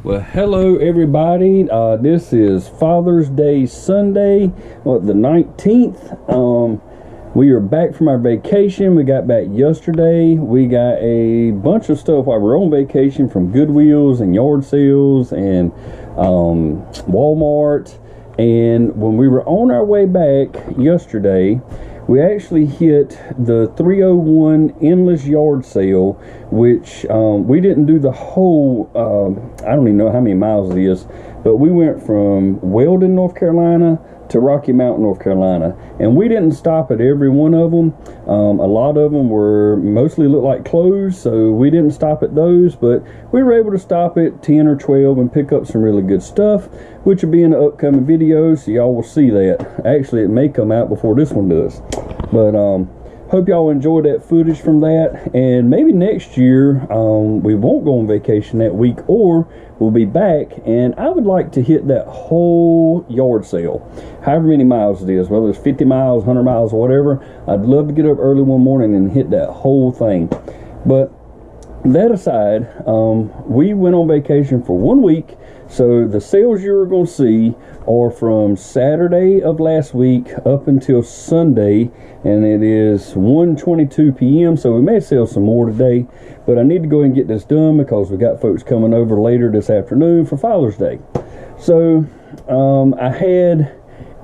Well, hello everybody. This is Father's Day Sunday, the 19th. We are back from our vacation. We got back yesterday. We got a bunch of stuff while we're on vacation from Goodwills and yard sales and Walmart. And when we were on our way back yesterday, we actually hit the 301 endless yard sale, which we didn't do the whole, I don't even know how many miles it is, but we went from Weldon, North Carolina to Rocky Mount, North Carolina, and we didn't stop at every one of them. A lot of them were mostly looked like closed, so we didn't stop at those, but we were able to stop at 10 or 12 and pick up some really good stuff, which will be in the upcoming videos, so y'all will see that. Actually, it may come out before this one does, but hope y'all enjoyed that footage from that. And maybe next year we won't go on vacation that week, or we'll be back, and I would like to hit that whole yard sale, however many miles it is, whether it's 50 miles, 100 miles, or whatever. I'd love to get up early one morning and hit that whole thing. But that aside, we went on vacation for 1 week, so the sales you're going to see are from Saturday of last week up until Sunday, and it is 1:22 p.m. so we may sell some more today, but I need to go ahead and get this done because we got folks coming over later this afternoon for Father's Day. So I had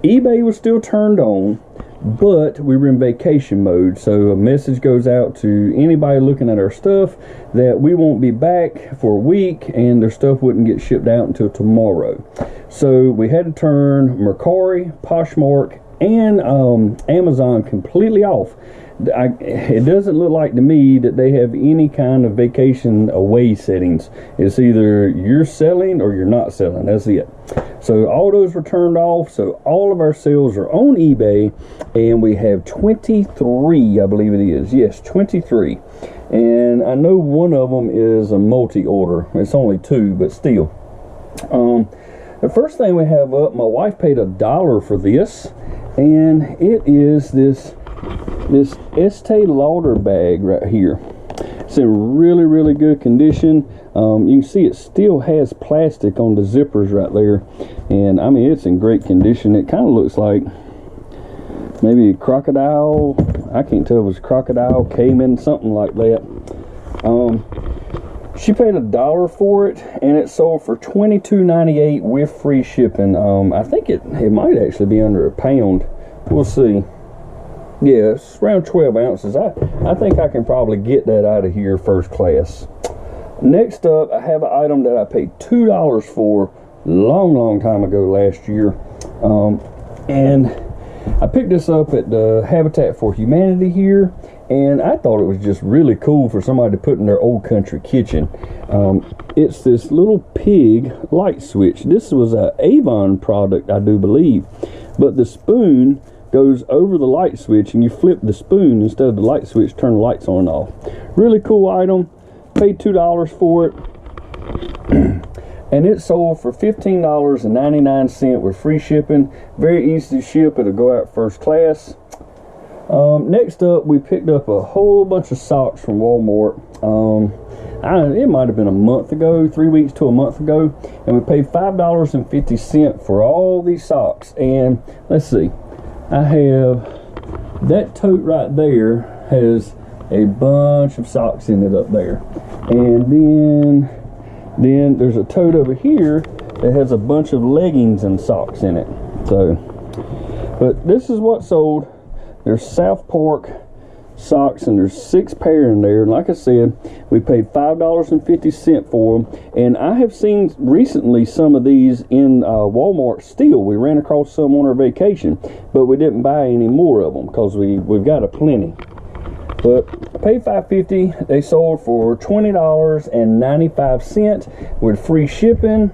eBay was still turned on, but we were in vacation mode, so a message goes out to anybody looking at our stuff that we won't be back for a week and their stuff wouldn't get shipped out until tomorrow. So we had to turn Mercari, Poshmark, and Amazon completely off. It doesn't look like to me that they have any kind of vacation away settings. It's either you're selling or you're not selling. That's it. So all those were turned off. So all of our sales are on eBay, and we have 23, I believe it is. Yes, 23. And I know one of them is a multi-order. It's only 2, but still. The first thing we have up, my wife paid $1 for this, and it is this Estee Lauder bag right here. It's in really good condition. You can see it still has plastic on the zippers right there, and I mean, it's in great condition. It kind of looks like maybe a crocodile. I can't tell if it was crocodile, caiman, something like that. She paid $1 for it, and it sold for $22.98 with free shipping. I think it might actually be under £1. We'll see. Yeah, it's around 12 ounces. I think I can probably get that out of here first class. Next up, I have an item that I paid $2 for long time ago last year. And I picked this up at the Habitat for Humanity here, and I thought it was just really cool for somebody to put in their old country kitchen. It's this little pig light switch. This was an Avon product, I do believe, but the spoon goes over the light switch, and you flip the spoon instead of the light switch, turn the lights on and off. Really cool item. Paid $2 for it. And it sold for $15.99 with free shipping. Very easy to ship. It'll go out first class. Next up, we picked up a whole bunch of socks from Walmart. It might have been a month ago, 3 weeks to a month ago, and we paid $5.50 for all these socks. And let's see, I have that tote right there has a bunch of socks in it up there, and then there's a tote over here that has a bunch of leggings and socks in it. So, but this is what sold. There's South Park socks, and there's 6 pair in there, and like I said, we paid $5.50 for them. And I have seen recently some of these in Walmart still. We ran across some on our vacation, but we didn't buy any more of them because we've got a plenty. But I paid $5.50. They sold for $20.95 with free shipping,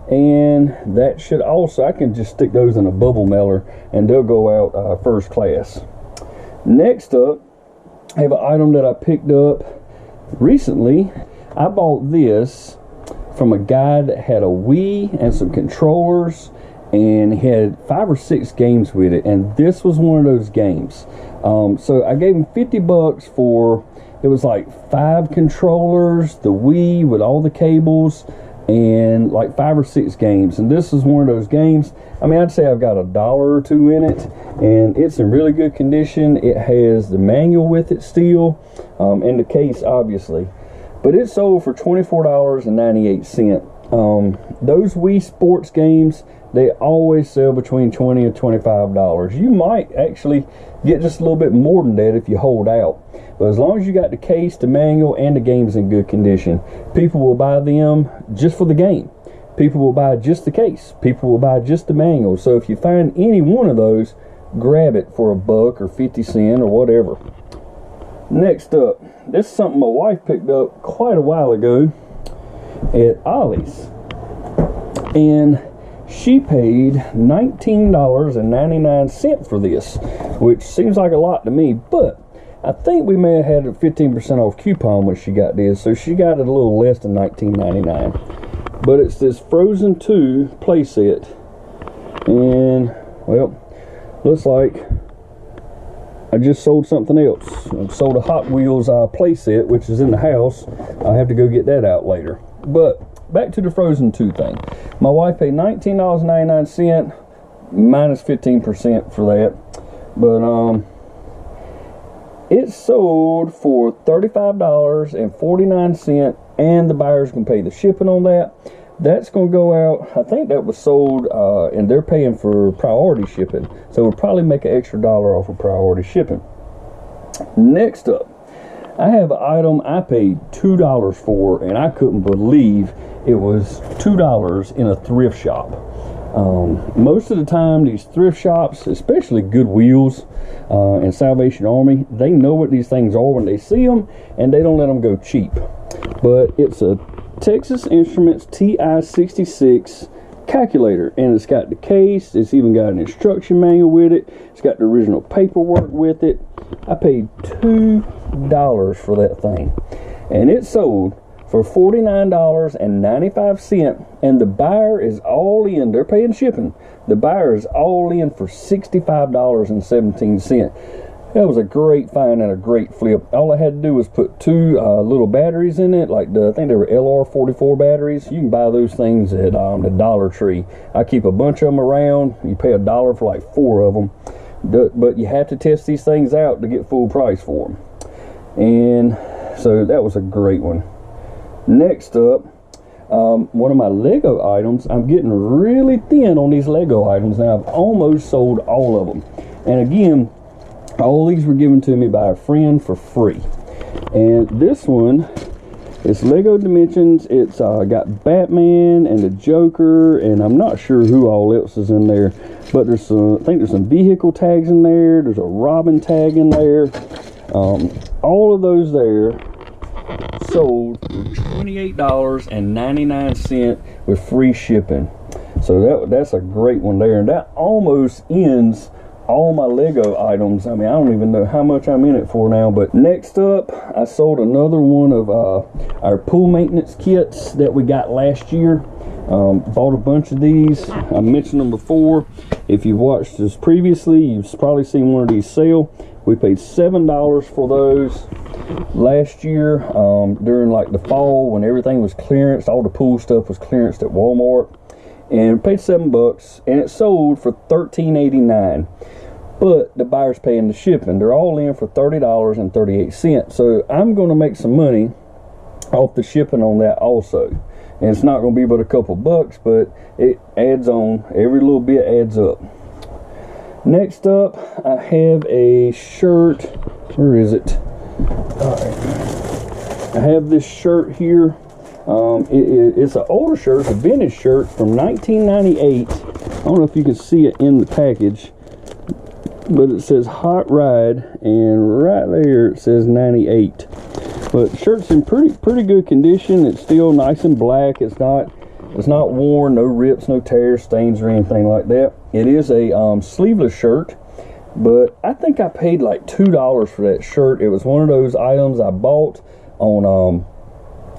and that should also, I can just stick those in a bubble mailer and they'll go out first class. Next up, I have an item that I picked up recently. I bought this from a guy that had a Wii and some controllers, and he had 5 or 6 games with it, and this was one of those games. So I gave him $50 for, it was like 5 controllers, the Wii with all the cables, and like 5 or 6 games. And this is one of those games, I mean, I'd say I've got $1 or $2 in it, and it's in really good condition. It has the manual with it still, and the case obviously, but it sold for $24.98. Those Wii Sports games, they always sell between $20 and $25. You might actually get just a little bit more than that if you hold out. But as long as you got the case, the manual, and the game's in good condition, people will buy them just for the game. People will buy just the case. People will buy just the manual. So if you find any one of those, grab it for $1 or 50 cents or whatever. Next up, this is something my wife picked up quite a while ago at Ollie's, and she paid $19.99 for this, which seems like a lot to me, but I think we may have had a 15% off coupon when she got this, so she got it a little less than $19.99. But it's this Frozen 2 playset, and well, looks like I just sold something else. I sold a Hot Wheels playset, which is in the house. I'll have to go get that out later. But back to the Frozen 2 thing. My wife paid $19.99 minus 15% for that. But it sold for $35.49, and the buyers can pay the shipping on that. That's going to go out, I think that was sold, and they're paying for priority shipping. So we'll probably make an extra $1 off of priority shipping. Next up, I have an item I paid $2 for, and I couldn't believe it was $2 in a thrift shop. Most of the time, these thrift shops, especially Goodwills and Salvation Army, they know what these things are when they see them, and they don't let them go cheap. But it's a Texas Instruments TI-66 calculator, and it's got the case, it's even got an instruction manual with it, it's got the original paperwork with it. I paid $2 for that thing, and it sold for $49.95, and the buyer is all in. They're paying shipping. The buyer is all in for $65.17. That was a great find and a great flip. All I had to do was put 2 little batteries in it, like I think they were LR44 batteries. You can buy those things at the Dollar Tree. I keep a bunch of them around. You pay $1 for like 4 of them. But you have to test these things out to get full price for them. And so that was a great one. Next up, one of my Lego items. I'm getting really thin on these Lego items, and I've almost sold all of them. And again, all these were given to me by a friend for free. And this one is Lego Dimensions. It's got Batman and the Joker, and I'm not sure who all else is in there, but there's some, I think there's some vehicle tags in there. There's a Robin tag in there. All of those there sold for $28.99 with free shipping. So that's a great one there, and that almost ends all my Lego items. I mean, I don't even know how much I'm in it for now. But next up, I sold another one of our pool maintenance kits that we got last year. Bought a bunch of these. I mentioned them before. If you watched this previously, you've probably seen one of these sell. We paid $7 for those last year during like the fall when everything was clearanced. All the pool stuff was clearanced at Walmart, and paid $7, and it sold for $13.89. But the buyer's paying the shipping. They're all in for $30.38. So I'm going to make some money off the shipping on that also. And it's not going to be but a couple bucks, but it adds on. Every little bit adds up. Next up, I have a shirt. Where is it? All right. I have this shirt here. It's an older shirt. It's a vintage shirt from 1998. I don't know if you can see it in the package, but it says Hot Ride, and right there it says 98. But the shirt's in pretty good condition. It's still nice and black. It's not worn, no rips, no tears, stains, or anything like that. It is a sleeveless shirt, but I think I paid like $2 for that shirt. It was one of those items I bought on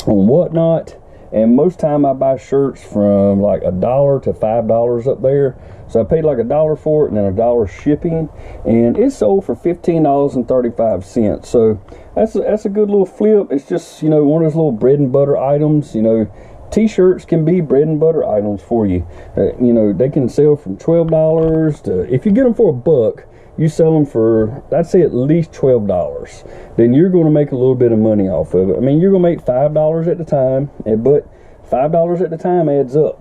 Whatnot, and most time I buy shirts from like $1 to $5 up there. So I paid like $1 for it and then $1 shipping, and it sold for $15.35. So that's a good little flip. It's just, you know, one of those little bread and butter items. You know, T-shirts can be bread and butter items for you. You know, they can sell from $12 to, if you get them for $1, you sell them for, I'd say at least $12. Then you're going to make a little bit of money off of it. I mean, you're going to make $5 at the time, but $5 at the time adds up.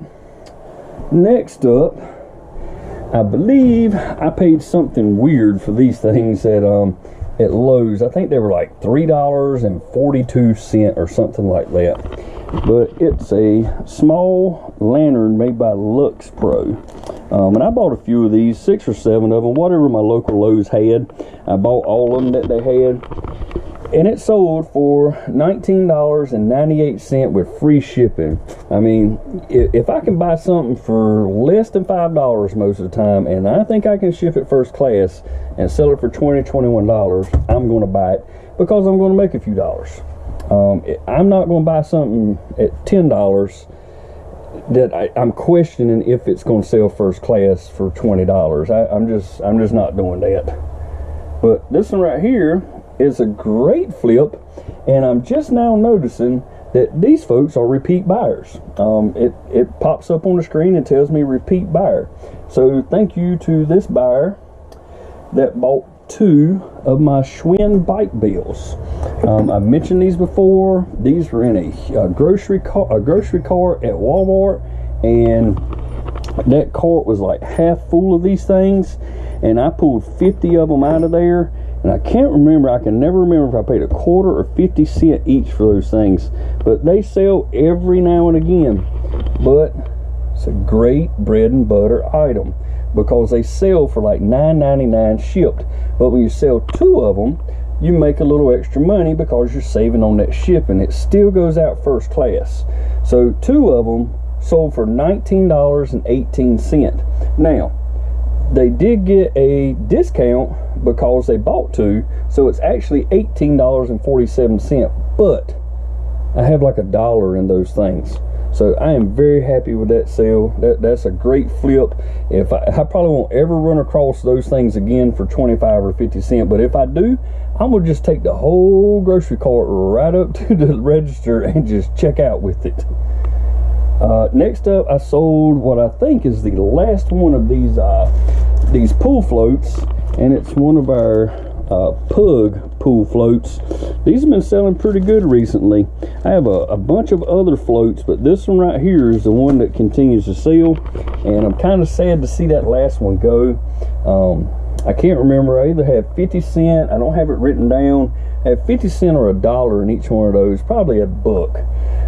Next up, I believe I paid something weird for these things at Lowe's. I think they were like $3.42 or something like that. But it's a small lantern made by Lux Pro. And I bought a few of these, 6 or 7 of them, whatever my local Lowe's had. I bought all of them that they had. And it sold for $19.98 with free shipping. I mean, if I can buy something for less than $5 most of the time, and I think I can ship it first class and sell it for $20, $21, I'm going to buy it because I'm going to make a few dollars. I'm not going to buy something at $10 that I'm questioning if it's going to sell first class for $20. I'm just not doing that. But this one right here is a great flip, and I'm just now noticing that these folks are repeat buyers. It pops up on the screen and tells me repeat buyer. So thank you to this buyer that bought 2 of my Schwinn bike bills. I've mentioned these before. These were in a grocery cart at Walmart, and that cart was like half full of these things, and I pulled 50 of them out of there. And I can't remember, I can never remember if I paid $0.25 or 50 cents each for those things. But they sell every now and again. But it's a great bread and butter item because they sell for like $9.99 shipped. But when you sell 2 of them, you make a little extra money because you're saving on that shipping. It still goes out first class. So 2 of them sold for $19.18. Now, they did get a discount because they bought 2, so it's actually $18.47. But I have like $1 in those things, so I am very happy with that sale. That's a great flip. If I probably won't ever run across those things again for 25 or 50 cents, but if I do, I'm gonna just take the whole grocery cart right up to the register and just check out with it. Next up, I sold what I think is the last one of these pool floats, and it's one of our Pug pool floats. These have been selling pretty good recently. I have a bunch of other floats, but this one right here is the one that continues to sell, and I'm kind of sad to see that last one go. I can't remember. I either have 50 cents, I don't have it written down. I have 50 cents or $1 in each one of those, probably $1.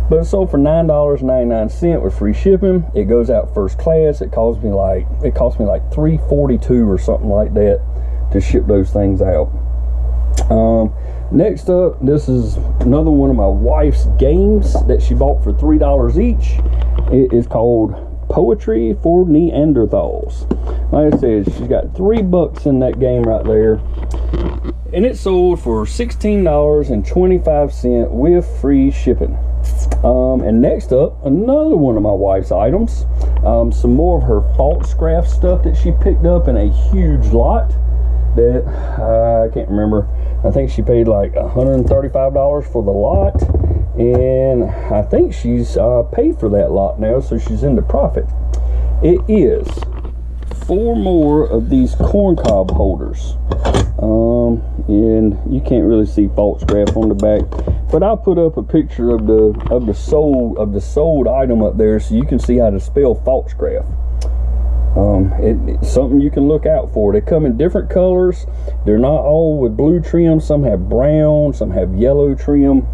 But it sold for $9.99 with free shipping. It goes out first class. It cost me like $3.42 or something like that to ship those things out. Next up, this is another one of my wife's games that she bought for $3 each. It is called Poetry for Neanderthals. Like I said, she's got $3 in that game right there. And it sold for $16.25 with free shipping. And next up, another one of my wife's items, some more of her Falstaff stuff that she picked up in a huge lot that I can't remember. I think she paid like $135 for the lot, and I think she's paid for that lot now, so she's in the profit. It is 4 more of these corncob holders. And you can't really see Falstaff on the back, but I'll put up a picture of the sold item up there so you can see how to spell Falstaff. It's something you can look out for. They come in different colors. They're not all with blue trim. Some have brown, some have yellow trim.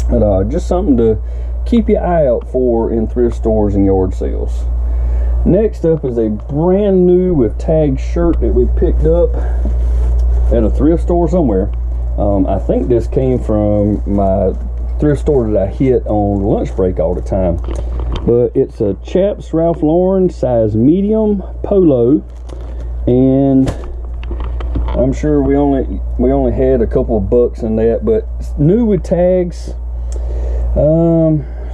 But just something to keep your eye out for in thrift stores and yard sales. Next up is a brand new with tag shirt that we picked up at a thrift store somewhere. I think this came from my thrift store that I hit on lunch break all the time. But it's a Chaps Ralph Lauren size medium polo, and I'm sure we only had a couple of bucks in that, but new with tags.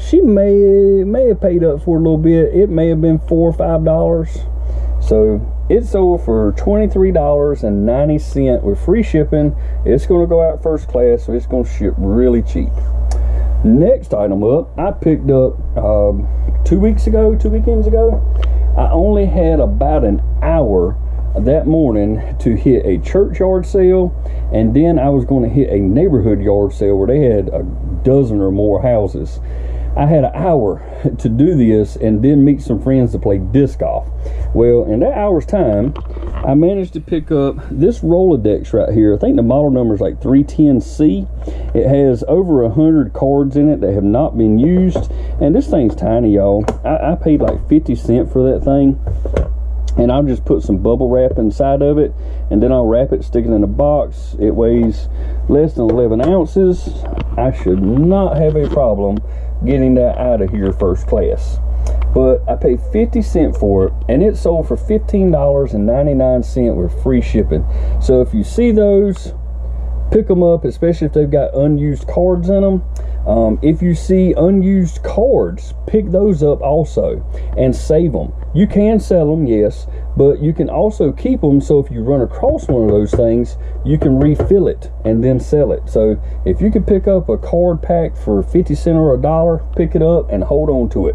She may have paid up for a little bit. It may have been $4 or $5. So it sold for $23.90 with free shipping. It's going to go out first class, so it's going to ship really cheap. Next item up, I picked up 2 weekends ago. I only had about an hour that morning to hit a church yard sale, and then I was going to hit a neighborhood yard sale where they had a dozen or more houses. I had an hour to do this and then meet some friends to play disc golf. Well, in that hour's time, I managed to pick up this Rolodex right here. I think the model number is like 310C. It has over 100 cards in it that have not been used, and this thing's tiny, y'all. I paid like 50 cents for that thing, and I'll just put some bubble wrap inside of it, and then I'll wrap it, stick it in a box. It weighs less than 11 ounces. I should not have a problem getting that out of here first class. But I paid 50 cents for it, and it sold for $15.99 with free shipping. So if you see those, pick them up, especially if they've got unused cards in them. If you see unused cards, pick those up also and save them. You can sell them, yes, but you can also keep them, so if you run across one of those things, you can refill it and then sell it. So if you could pick up a card pack for 50 cents or $1, pick it up and hold on to it.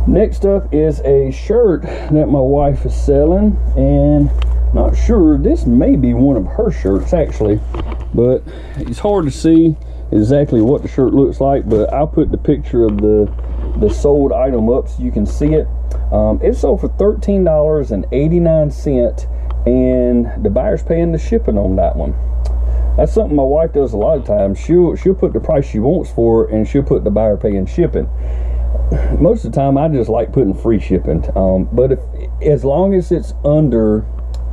Next up is a shirt that my wife is selling, and not sure, this may be one of her shirts actually, but it's hard to see exactly what the shirt looks like, but I'll put the picture of the sold item up so you can see it. It sold for $13.89, and the buyer's paying the shipping on that one. That's something my wife does a lot of times. She'll put the price she wants for it, and she'll put the buyer paying shipping. Most of the time I just like putting free shipping, but as long as it's under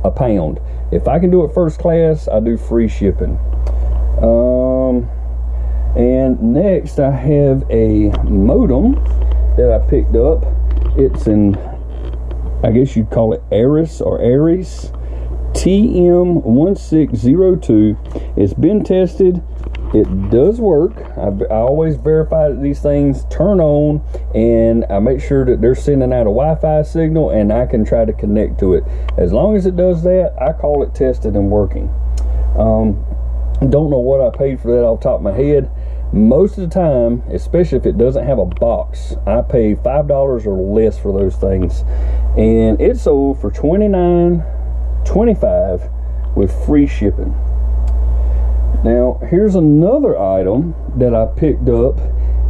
a pound, if I can do it first class, I do free shipping. And next I have a modem that I picked up. It's an, I guess you'd call it Aries TM1602. It's been tested. It does work. I always verify that these things turn on, and I make sure that they're sending out a Wi-Fi signal and I can try to connect to it. As long as it does that, I call it tested and working. Don't know what I paid for that off the top of my head. Most of the time, especially if it doesn't have a box, I pay $5 or less for those things, and it sold for $29.25 with free shipping. Now here's another item that I picked up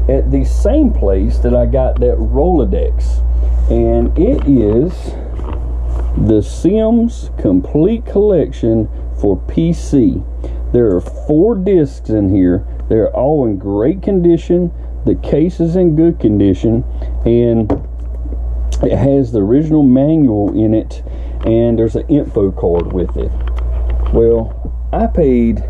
at the same place that I got that Rolodex, and it is the Sims Complete Collection for PC. There are 4 discs in here. They're all in great condition. The case is in good condition, and it has the original manual in it, and there's an info card with it. Well, I paid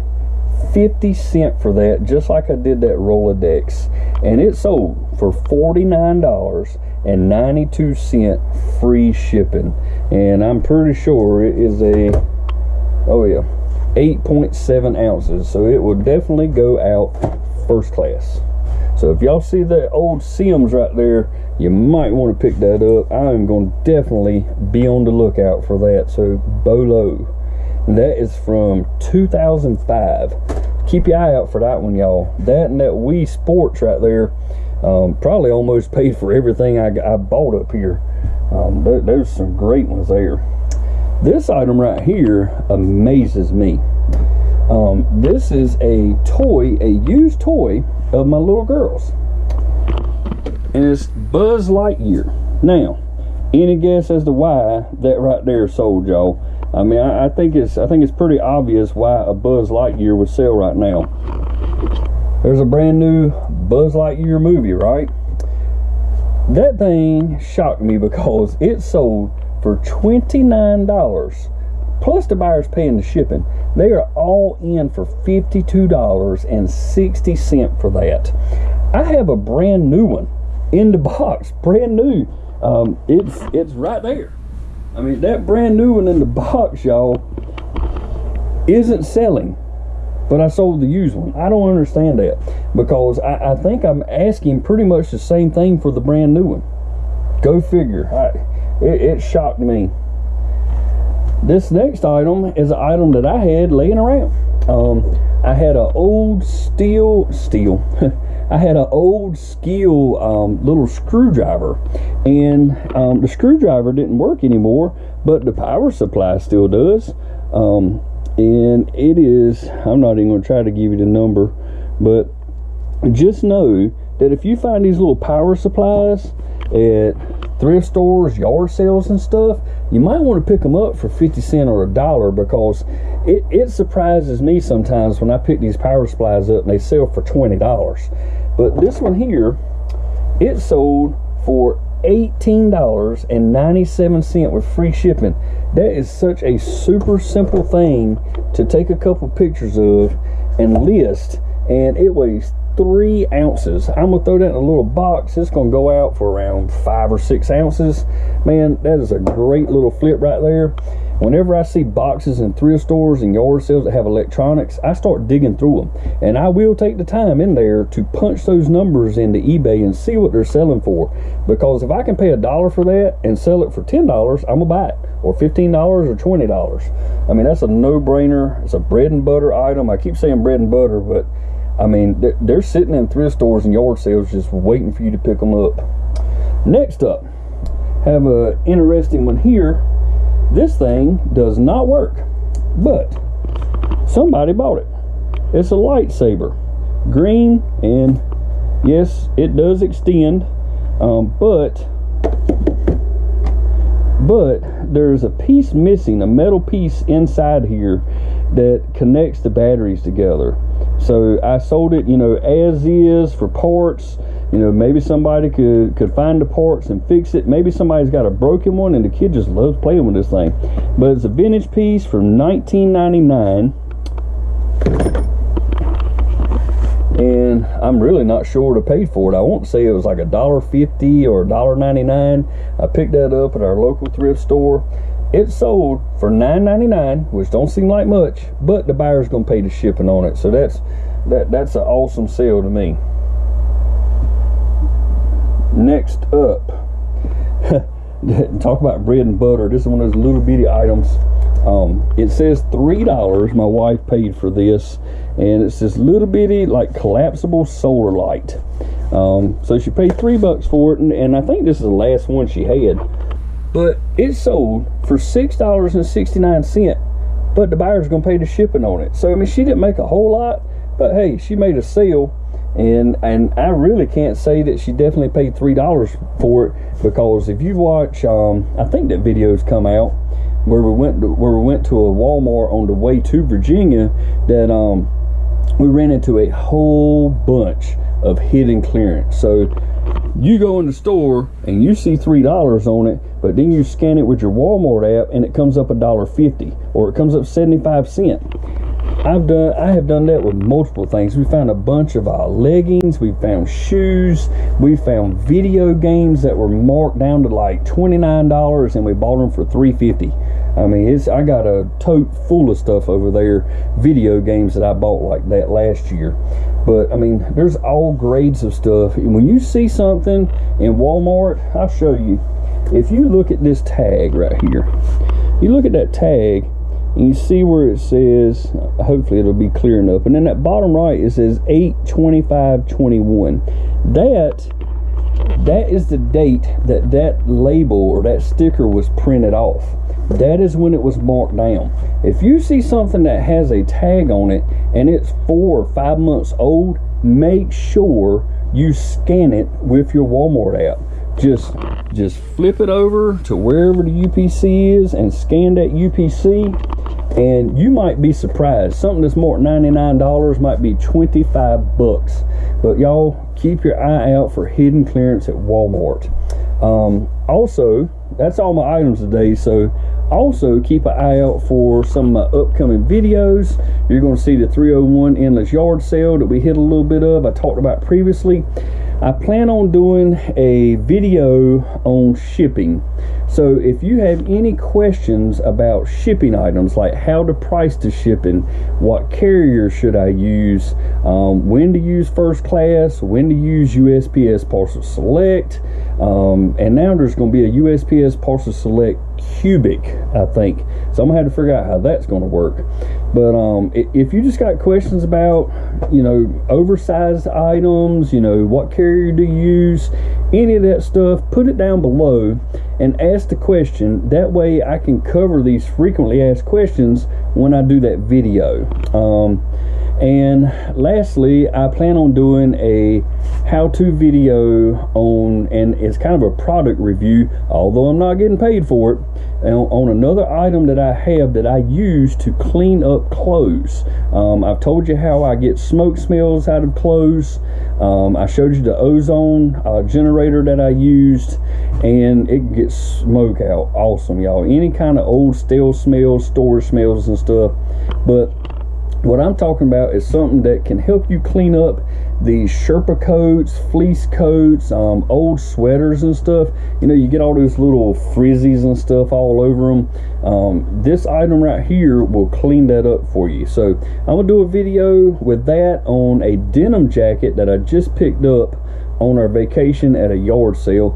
50 cents for that, just like I did that Rolodex, and it sold for $49.92 free shipping, and I'm pretty sure it is a 8.7 ounces, so it will definitely go out first class. So if y'all see the old Sims right there, you might want to pick that up. I am going to definitely be on the lookout for that. So Bolo, that is from 2005. Keep your eye out for that one, y'all. That and that Wii Sports right there, probably almost paid for everything I bought up here. There's some great ones there. This item right here amazes me. This is a toy, a used toy of my little girl's, and it's Buzz Lightyear. Now, any guess as to why that right there sold, y'all? I mean, I think it's pretty obvious why a Buzz Lightyear would sell right now. There's a brand new Buzz Lightyear movie, right? That thing shocked me because it sold for $29 plus the buyer's paying the shipping. They are all in for $52.60 for that. I have a brand new one in the box, brand new. It's right there. I mean, that brand new one in the box, y'all, isn't selling, but I sold the used one. I don't understand that, because I think I'm asking pretty much the same thing for the brand new one. Go figure. It shocked me. this next item is an item that I had laying around. I had an old I had an old Skil little screwdriver, and the screwdriver didn't work anymore, but the power supply still does. And it is, I'm not even going to try to give you the number, but just know that if you find these little power supplies at thrift stores, yard sales and stuff, you might want to pick them up for 50 cents or $1, because it surprises me sometimes when I pick these power supplies up and they sell for $20. But this one here, it sold for $18.97 with free shipping. That is such a super simple thing to take a couple pictures of and list, and it weighs 3 ounces. I'm gonna throw that in a little box. It's gonna go out for around 5 or 6 ounces. Man, that is a great little flip right there. Whenever I see boxes in thrift stores and yard sales that have electronics, I start digging through them, and I will take the time in there to punch those numbers into eBay and see what they're selling for, because if I can pay $1 for that and sell it for $10, I'm gonna buy it, or $15 or $20. I mean, that's a no-brainer. It's a bread and butter item. I keep saying bread and butter, but I mean, they're sitting in thrift stores and yard sales just waiting for you to pick them up. Next up, have a interesting one here. This thing does not work, but somebody bought it. It's a lightsaber, green, and yes, it does extend, but there's a piece missing, a metal piece inside here that connects the batteries together. So I sold it, you know, as is for parts. You know, maybe somebody could find the parts and fix it. Maybe somebody's got a broken one and the kid just loves playing with this thing. But it's a vintage piece from 1999. And I'm really not sure what I paid for it. I won't say it was like $1.50 or $1.99. I picked that up at our local thrift store. It sold for $9.99, which don't seem like much, but the buyer's gonna pay the shipping on it. So that's an awesome sale to me. Next up, talk about bread and butter. This is one of those little bitty items. It says $3. My wife paid for this, and it's this little bitty like collapsible solar light. So she paid $3 for it, and I think this is the last one she had. But it sold for $6.69, but the buyer's gonna pay the shipping on it. So I mean, she didn't make a whole lot, but hey, she made a sale. And I really can't say that she definitely paid $3 for it, because if you watch, I think that video's come out where we went to a Walmart on the way to Virginia, that we ran into a whole bunch of hidden clearance. So you go in the store and you see $3 on it, but then you scan it with your Walmart app and it comes up $1.50, or it comes up 75 cents. I have done that with multiple things. We found a bunch of leggings, we found shoes, we found video games that were marked down to like $29, and we bought them for $3.50. I mean, I got a tote full of stuff over there, video games that I bought like that last year. But I mean, there's all grades of stuff. When you see something in Walmart, I'll show you. If you look at this tag right here, you look at that tag, and you see where it says, hopefully it'll be clear enough, and then that bottom right, it says 8/25/21. That is the date that label or that sticker was printed off. That is when it was marked down. If you see something that has a tag on it and it's 4 or 5 months old, make sure you scan it with your Walmart app. Just flip it over to wherever the UPC is and scan that UPC, and you might be surprised. Something that's marked $99 might be $25. But y'all, keep your eye out for hidden clearance at Walmart. Also, that's all my items today, so also keep an eye out for some of my upcoming videos. You're going to see the 301 endless yard sale that we hit a little bit of, I talked about previously. I plan on doing a video on shipping. So if you have any questions about shipping items, like how to price the shipping, what carrier should I use, when to use first class, when to use USPS Parcel Select, and now there's going to be a USPS Parcel Select cubic, I think. So I'm gonna have to figure out how that's gonna work. But if you just got questions about, you know, oversized items, you know, what carrier do you use, any of that stuff, put it down below and ask the question. That way I can cover these frequently asked questions when I do that video. And lastly, I plan on doing a how-to video on, and it's kind of a product review, although I'm not getting paid for it, on another item that I have that I use to clean up clothes. I've told you how I get smoke smells out of clothes. I showed you the ozone generator that I used, and it gets smoke out awesome, y'all. Any kind of old stale smells, storage smells and stuff. But what I'm talking about is something that can help you clean up these Sherpa coats, fleece coats, old sweaters and stuff. You know, you get all those little frizzies and stuff all over them. This item right here will clean that up for you. So I'm gonna do a video with that on a denim jacket that I just picked up on our vacation at a yard sale.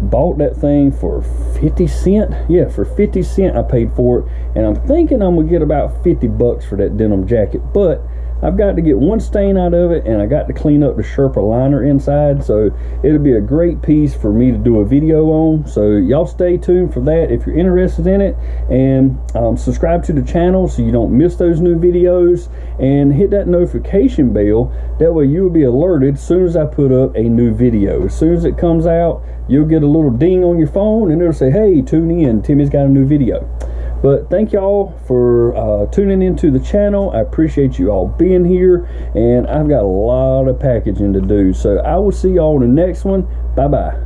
Bought that thing for 50 cents. Yeah, for 50 cents I paid for it, and I'm thinking I'm gonna get about 50 bucks for that denim jacket. But I've got to get one stain out of it, and I got to clean up the Sherpa liner inside, so it'll be a great piece for me to do a video on. So y'all stay tuned for that if you're interested in it, and subscribe to the channel so you don't miss those new videos, and hit that notification bell. That way you will be alerted as soon as I put up a new video. As soon as it comes out, you'll get a little ding on your phone, and it'll say, hey, tune in, Timmy's got a new video. But thank y'all for tuning into the channel. I appreciate you all being here, and I've got a lot of packaging to do. So I will see y'all in the next one. Bye-bye. Bye.